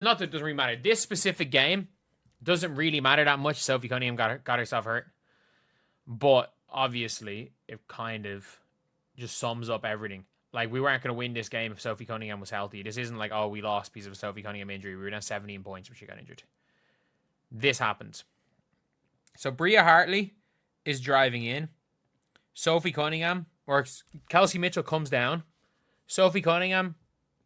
Not that it doesn't really matter. This specific game doesn't really matter that much. Sophie Cunningham got herself hurt. But obviously, it kind of just sums up everything. Like, we weren't going to win this game if Sophie Cunningham was healthy. This isn't like, oh, we lost because of a Sophie Cunningham injury. We were down 17 points when she got injured. This happens. So Bria Hartley is driving in. Sophie Cunningham, or Kelsey Mitchell comes down. Sophie Cunningham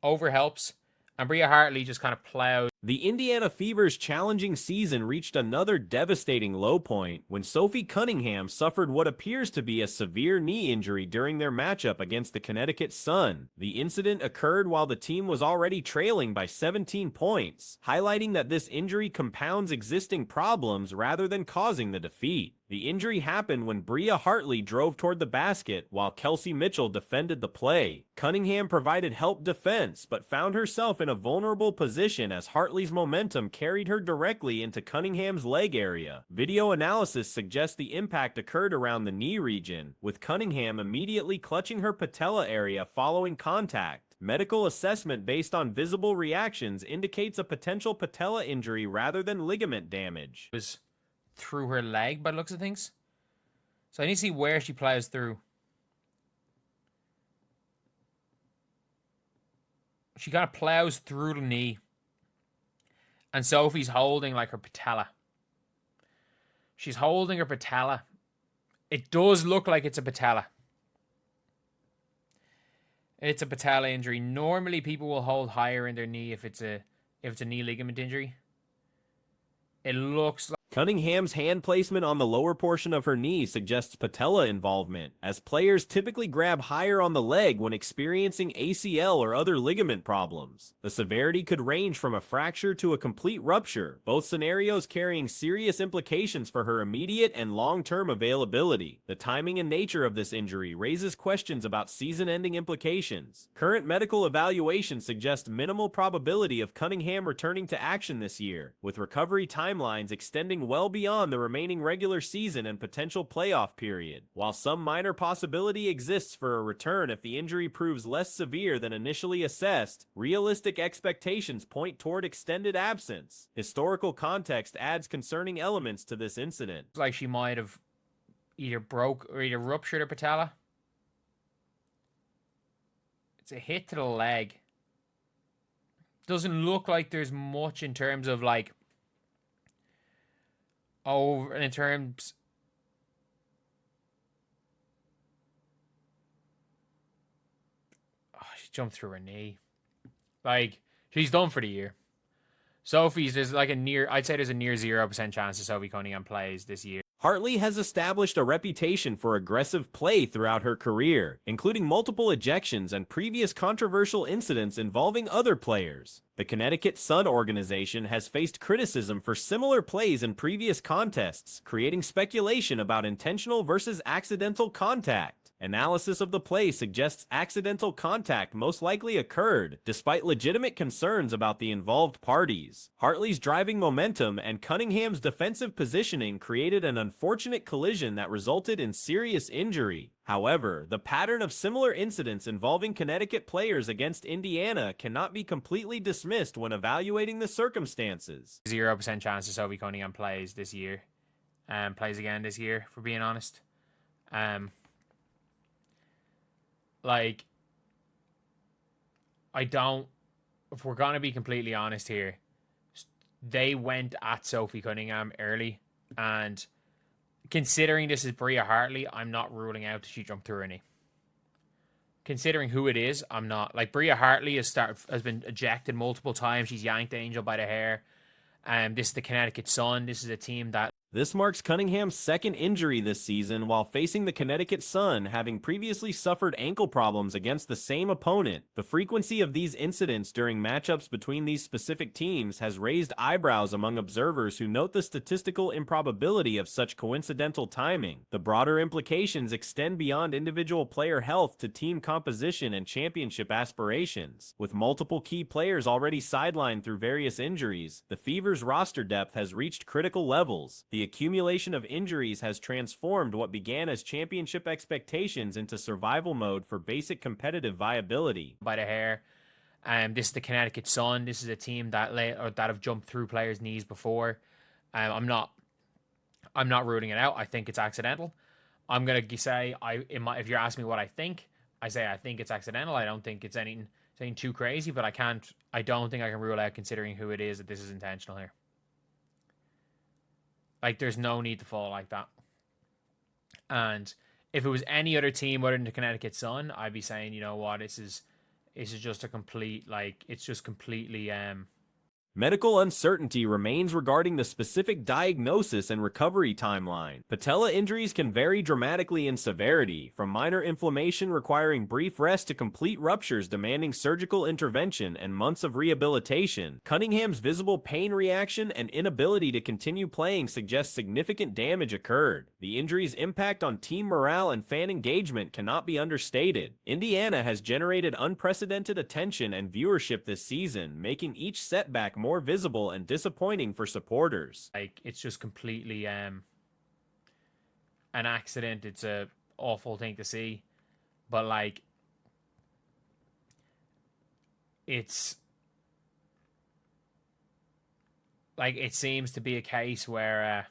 overhelps. And Bria Hartley just kind of plows. The Indiana Fever's challenging season reached another devastating low point when Sophie Cunningham suffered what appears to be a severe knee injury during their matchup against the Connecticut Sun. The incident occurred while the team was already trailing by 17 points, highlighting that this injury compounds existing problems rather than causing the defeat. The injury happened when Bria Hartley drove toward the basket while Kelsey Mitchell defended the play. Cunningham provided help defense, but found herself in a vulnerable position as Hartley's momentum carried her directly into Cunningham's leg area. Video analysis suggests the impact occurred around the knee region, with Cunningham immediately clutching her patella area following contact. Medical assessment based on visible reactions indicates a potential patella injury rather than ligament damage. Was through her leg by the looks of things. So I need to see where she plows through. She kind of plows through the knee. And Sophie's holding like her patella. She's holding her patella. It does look like it's a patella. It's a patella injury. Normally people will hold higher in their knee if it's a knee ligament injury. It looks like Cunningham's hand placement on the lower portion of her knee suggests patella involvement, as players typically grab higher on the leg when experiencing ACL or other ligament problems. The severity could range from a fracture to a complete rupture, both scenarios carrying serious implications for her immediate and long-term availability. The timing and nature of this injury raises questions about season-ending implications. Current medical evaluation suggests minimal probability of Cunningham returning to action this year, with recovery timelines extending well beyond the remaining regular season and potential playoff period. While some minor possibility exists for a return if the injury proves less severe than initially assessed, realistic expectations point toward extended absence. Historical context adds concerning elements to this incident. like she might have either broke or either ruptured her patella. It's a hit to the leg. Doesn't look like there's much in terms of like in terms she jumped through her knee. Like, she's done for the year. There's like I'd say there's a near 0% chance that Sophie Cunningham plays this year. Hartley has established a reputation for aggressive play throughout her career, including multiple ejections and previous controversial incidents involving other players. The Connecticut Sun organization has faced criticism for similar plays in previous contests, creating speculation about intentional versus accidental contact. Analysis of the play suggests accidental contact most likely occurred, despite legitimate concerns about the involved parties. Hartley's driving momentum and Cunningham's defensive positioning created an unfortunate collision that resulted in serious injury. However, the pattern of similar incidents involving Connecticut players against Indiana cannot be completely dismissed when evaluating the circumstances. 0% chance that Sophie Cunningham plays this year. Plays again this year, for being honest. Like, if we're going to be completely honest here, they went at Sophie Cunningham early, and considering this is Bria Hartley, I'm not ruling out that she jumped through her knee. Considering who it is, I'm not. Like, Bria Hartley has been ejected multiple times. She's yanked Angel by the hair. This is the Connecticut Sun. This is a team that... This marks Cunningham's second injury this season while facing the Connecticut Sun, having previously suffered ankle problems against the same opponent. The frequency of these incidents during matchups between these specific teams has raised eyebrows among observers who note the statistical improbability of such coincidental timing. The broader implications extend beyond individual player health to team composition and championship aspirations. With multiple key players already sidelined through various injuries, the Fever's roster depth has reached critical levels. The accumulation of injuries has transformed what began as championship expectations into survival mode for basic competitive viability. By the hair. This is the Connecticut Sun. This is a team that that have jumped through players' knees before. I'm not ruling it out. I think it's accidental. I'm gonna say if you're asking me what I say I think it's accidental. I don't think it's anything too crazy, but I don't think I can rule out, considering who it is, that this is intentional here. Like, there's no need to fall like that. And if it was any other team other than the Connecticut Sun, I'd be saying, you know what, this is just a complete, like, it's just completely Medical uncertainty remains regarding the specific diagnosis and recovery timeline. Patella injuries can vary dramatically in severity, from minor inflammation requiring brief rest to complete ruptures demanding surgical intervention and months of rehabilitation. Cunningham's visible pain reaction and inability to continue playing suggests significant damage occurred. The injury's impact on team morale and fan engagement cannot be understated. Indiana has generated unprecedented attention and viewership this season, making each setback more visible and disappointing for supporters. Like, it's just completely an accident. It's a awful thing to see, but like, it's like, it seems to be a case where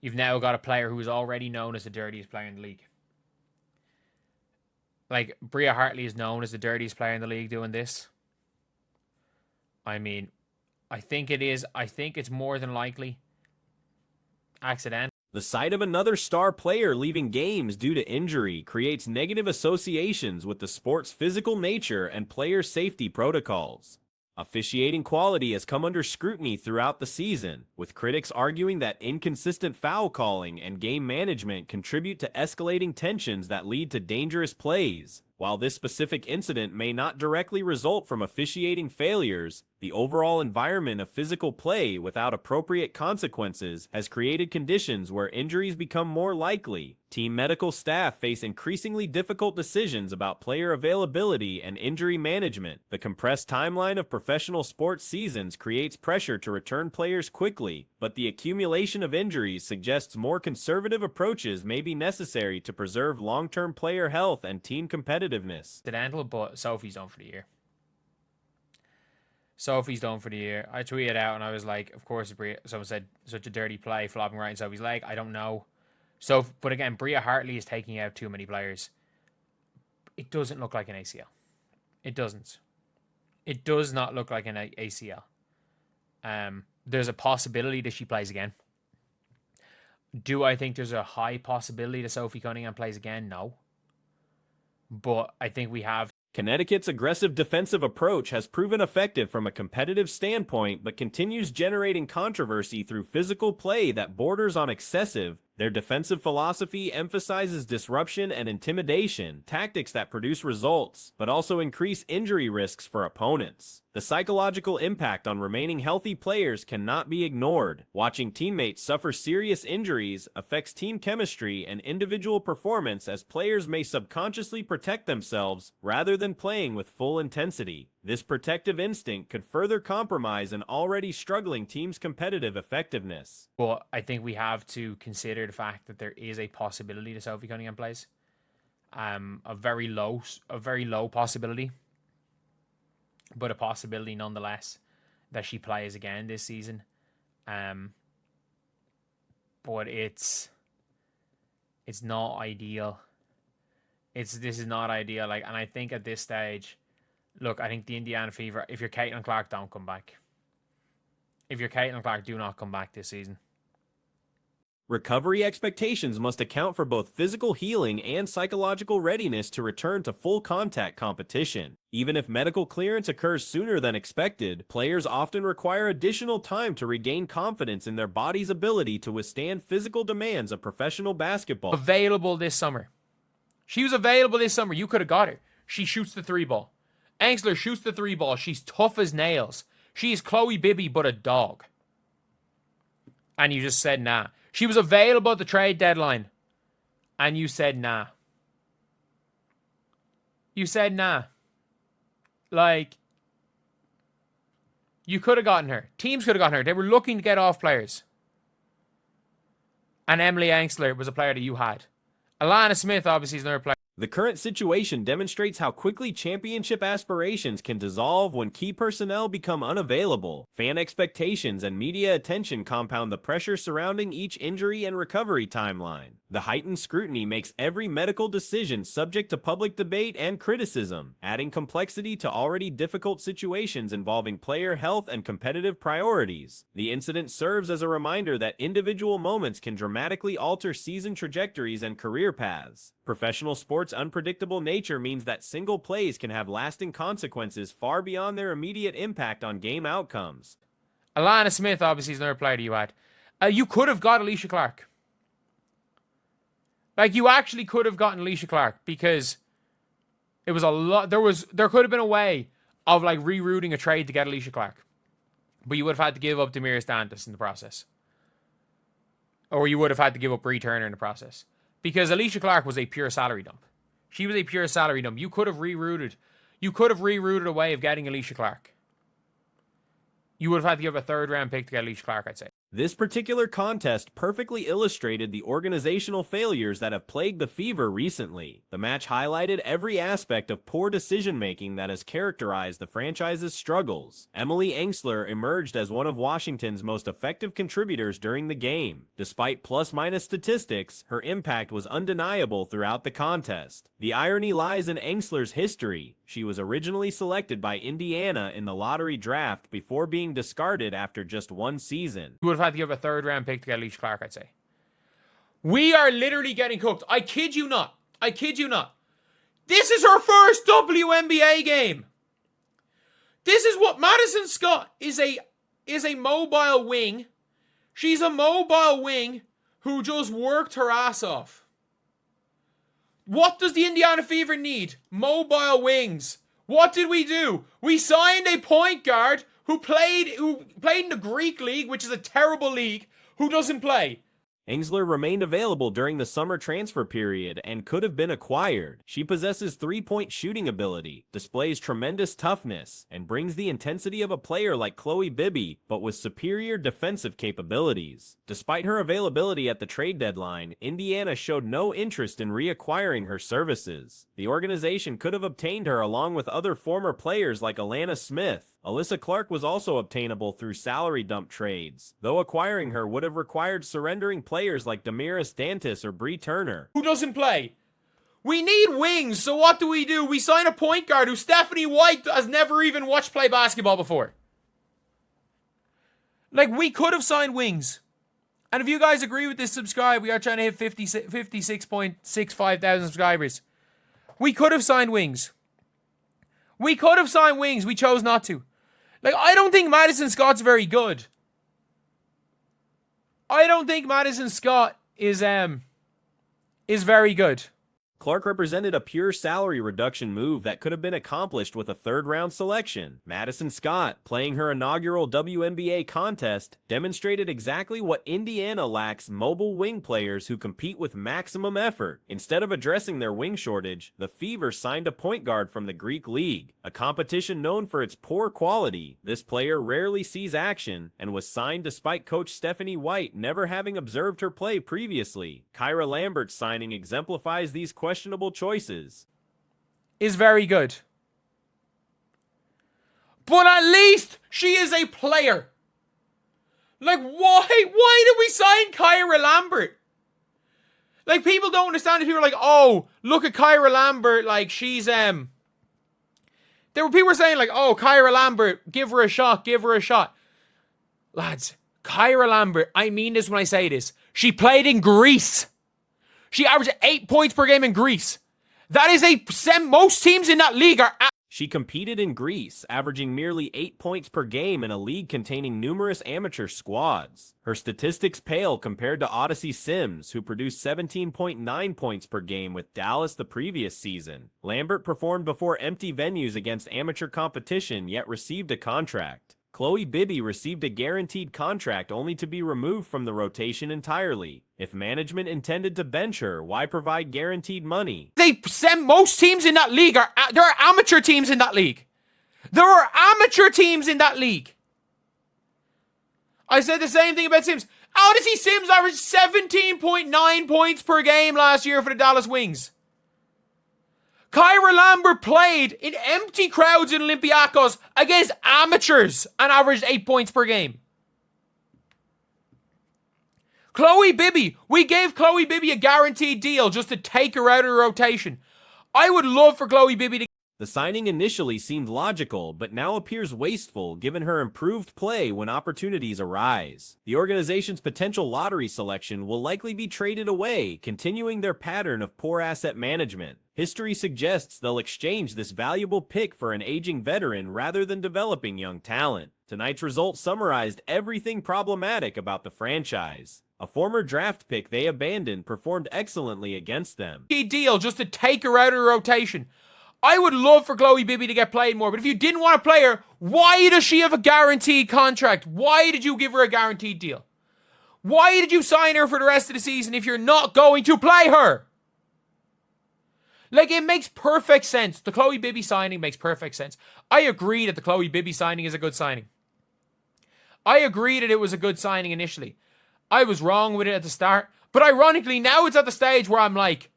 you've now got a player who is already known as the dirtiest player in the league. Like, Bria Hartley is known as the dirtiest player in the league doing this. I mean, I think it is. I think it's more than likely accidental. The sight of another star player leaving games due to injury creates negative associations with the sport's physical nature and player safety protocols. Officiating quality has come under scrutiny throughout the season, with critics arguing that inconsistent foul calling and game management contribute to escalating tensions that lead to dangerous plays. While this specific incident may not directly result from officiating failures, the overall environment of physical play without appropriate consequences has created conditions where injuries become more likely. Team medical staff face increasingly difficult decisions about player availability and injury management. The compressed timeline of professional sports seasons creates pressure to return players quickly, but the accumulation of injuries suggests more conservative approaches may be necessary to preserve long-term player health and team competitiveness. Accidental, but Sophie's done for the year. Sophie's done for the year. I tweeted out and I was like, of course, someone said, such a dirty play, flopping right in Sophie's leg. I don't know. So, but again, Bria Hartley is taking out too many players. It doesn't look like an ACL. It doesn't. It does not look like an ACL. There's a possibility that she plays again. Do I think there's a high possibility that Sophie Cunningham plays again? No. But I think we have. Connecticut's aggressive defensive approach has proven effective from a competitive standpoint, but continues generating controversy through physical play that borders on excessive. Their defensive philosophy emphasizes disruption and intimidation, tactics that produce results, but also increase injury risks for opponents. The psychological impact on remaining healthy players cannot be ignored. Watching teammates suffer serious injuries affects team chemistry and individual performance, as players may subconsciously protect themselves rather than playing with full intensity. This protective instinct could further compromise an already struggling team's competitive effectiveness. But I think we have to consider the fact that there is a possibility that Sophie Cunningham plays. A very low possibility, but a possibility nonetheless that she plays again this season. But it's not ideal. This is not ideal. Like, and I think at this stage, look, I think the Indiana Fever, if you're Caitlin Clark, don't come back. If you're Caitlin Clark, do not come back this season. Recovery expectations must account for both physical healing and psychological readiness to return to full contact competition. Even if medical clearance occurs sooner than expected, players often require additional time to regain confidence in their body's ability to withstand physical demands of professional basketball. Available this summer. She was available this summer. You could have got her. She shoots the 3-ball. Angsler shoots the 3-ball. She's tough as nails. She is Chloe Bibby, but a dog. And you just said nah. She was available at the trade deadline. And you said nah. You said nah. Like, you could have gotten her. Teams could have gotten her. They were looking to get off players. And Emily Angsler was a player that you had. Alana Smith, obviously, is another player. The current situation demonstrates how quickly championship aspirations can dissolve when key personnel become unavailable. Fan expectations and media attention compound the pressure surrounding each injury and recovery timeline. The heightened scrutiny makes every medical decision subject to public debate and criticism, adding complexity to already difficult situations involving player health and competitive priorities. The incident serves as a reminder that individual moments can dramatically alter season trajectories and career paths. Professional sports' unpredictable nature means that single plays can have lasting consequences far beyond their immediate impact on game outcomes. Alana Smith, obviously, is another player you had. You could have got Alicia Clark. Like, you actually could have gotten Alicia Clark because it was a lot. There could have been a way of, like, rerouting a trade to get Alicia Clark. But you would have had to give up Damiris Dantas in the process. Or you would have had to give up Bree Turner in the process. Because Alicia Clark was a pure salary dump. She was a pure salary dump. You could have rerouted. You could have rerouted a way of getting Alicia Clark. You would have had to give a third-round pick to get Alicia Clark, I'd say. This particular contest perfectly illustrated the organizational failures that have plagued the Fever recently. The match highlighted every aspect of poor decision-making that has characterized the franchise's struggles. Emily Engstler emerged as one of Washington's most effective contributors during the game. Despite plus-minus statistics, her impact was undeniable throughout the contest. The irony lies in Engstler's history. She was originally selected by Indiana in the lottery draft before being discarded after just one season. You would have had to give a third-round pick to get Alicia Clark, I'd say. We are literally getting cooked. I kid you not. I kid you not. This is her first WNBA game. This is what Madison Scott is a mobile wing. She's a mobile wing who just worked her ass off. What does the Indiana Fever need? Mobile wings. What did we do? We signed a point guard who played in the Greek league, which is a terrible league, who doesn't play. Engstler remained available during the summer transfer period and could have been acquired. She possesses three-point shooting ability, displays tremendous toughness, and brings the intensity of a player like Chloe Bibby, but with superior defensive capabilities. Despite her availability at the trade deadline, Indiana showed no interest in reacquiring her services. The organization could have obtained her along with other former players like Alana Smith. Alyssa Clark was also obtainable through salary dump trades, though acquiring her would have required surrendering players like Damiris Dantas or Bree Turner. Who doesn't play? We need wings, so what do? We sign a point guard who Stephanie White has never even watched play basketball before. Like, we could have signed wings. And if you guys agree with this, subscribe. We are trying to hit 56.65 thousand subscribers. We could have signed wings. We could have signed wings. We chose not to. Like, I don't think Madison Scott's very good. I don't think Madison Scott is very good. Clark represented a pure salary reduction move that could have been accomplished with a third-round selection. Madison Scott, playing her inaugural WNBA contest, demonstrated exactly what Indiana lacks: mobile wing players who compete with maximum effort. Instead of addressing their wing shortage, the Fever signed a point guard from the Greek League, a competition known for its poor quality. This player rarely sees action and was signed despite coach Stephanie White never having observed her play previously. Kyra Lambert's signing exemplifies these questionable choices. Is very good. But at least she is a player. Like, why did we sign Kyra Lambert? Like, people don't understand it. People are like, oh, look at Kyra Lambert, like, she's, there were people saying, like, oh, Kyra Lambert, give her a shot, give her a shot. Lads, Kyra Lambert, I mean this when I say this, she played in Greece. She averaged 8 points per game in Greece. That is most teams in that league are... She competed in Greece, averaging merely 8 points per game in a league containing numerous amateur squads. Her statistics pale compared to Odyssey Sims, who produced 17.9 points per game with Dallas the previous season. Lambert performed before empty venues against amateur competition, yet received a contract. Chloe Bibby received a guaranteed contract only to be removed from the rotation entirely. If management intended to bench her, why provide guaranteed money? Most teams in that league there are amateur teams in that league. There are amateur teams in that league. I said the same thing about Sims. Odyssey Sims averaged 17.9 points per game last year for the Dallas Wings. Kyra Lambert played in empty crowds in Olympiacos against amateurs and averaged 8 points per game. Chloe Bibby. We gave Chloe Bibby a guaranteed deal just to take her out of the rotation. I would love for Chloe Bibby to... The signing initially seemed logical, but now appears wasteful given her improved play when opportunities arise. The organization's potential lottery selection will likely be traded away, continuing their pattern of poor asset management. History suggests they'll exchange this valuable pick for an aging veteran rather than developing young talent. Tonight's results summarized everything problematic about the franchise. A former draft pick they abandoned performed excellently against them. Deal just to take her out of the rotation. I would love for Chloe Bibby to get played more, but if you didn't want to play her, why does she have a guaranteed contract? Why did you give her a guaranteed deal? Why did you sign her for the rest of the season if you're not going to play her? Like, it makes perfect sense. The Chloe Bibby signing makes perfect sense. I agree that the Chloe Bibby signing is a good signing. I agree that it was a good signing initially. I was wrong with it at the start, but ironically, now it's at the stage where I'm like,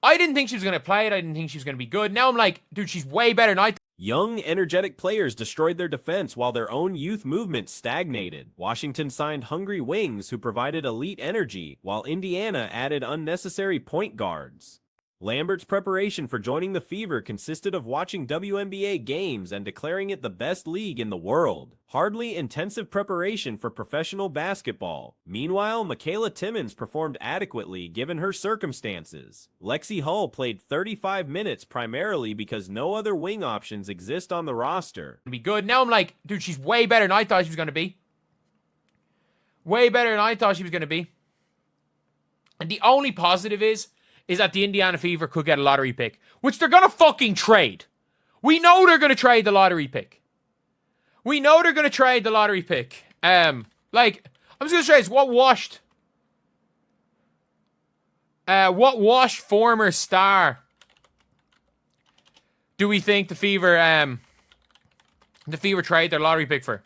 I didn't think she was going to play it. I didn't think she was going to be good. Now I'm like, dude, she's way better than I thought. Young, energetic players destroyed their defense while their own youth movement stagnated. Washington signed Hungry Wings, who provided elite energy, while Indiana added unnecessary point guards. Lambert's preparation for joining the Fever consisted of watching WNBA games and declaring it the best league in the world. Hardly intensive preparation for professional basketball. Meanwhile, Michaela Timmons performed adequately given her circumstances. Lexi Hull played 35 minutes primarily because no other wing options exist on the roster. Be good. Now I'm like, dude, she's way better than I thought she was going to be. Way better than I thought she was going to be. And the only positive is that the Indiana Fever could get a lottery pick, which they're going to fucking trade. We know they're going to trade the lottery pick. We know they're going to trade the lottery pick. I'm just going to say this. What washed former star do we think the Fever trade their lottery pick for?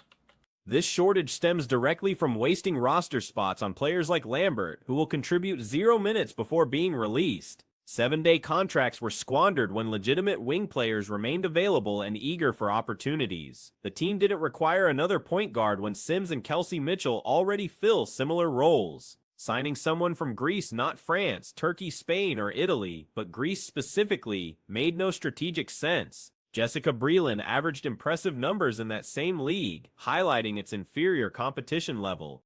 This shortage stems directly from wasting roster spots on players like Lambert, who will contribute 0 minutes before being released. 7-day contracts were squandered when legitimate wing players remained available and eager for opportunities. The team didn't require another point guard when Sims and Kelsey Mitchell already fill similar roles. Signing someone from Greece, not France, Turkey, Spain, or Italy, but Greece specifically, made no strategic sense. Jessica Breland averaged impressive numbers in that same league, highlighting its inferior competition level.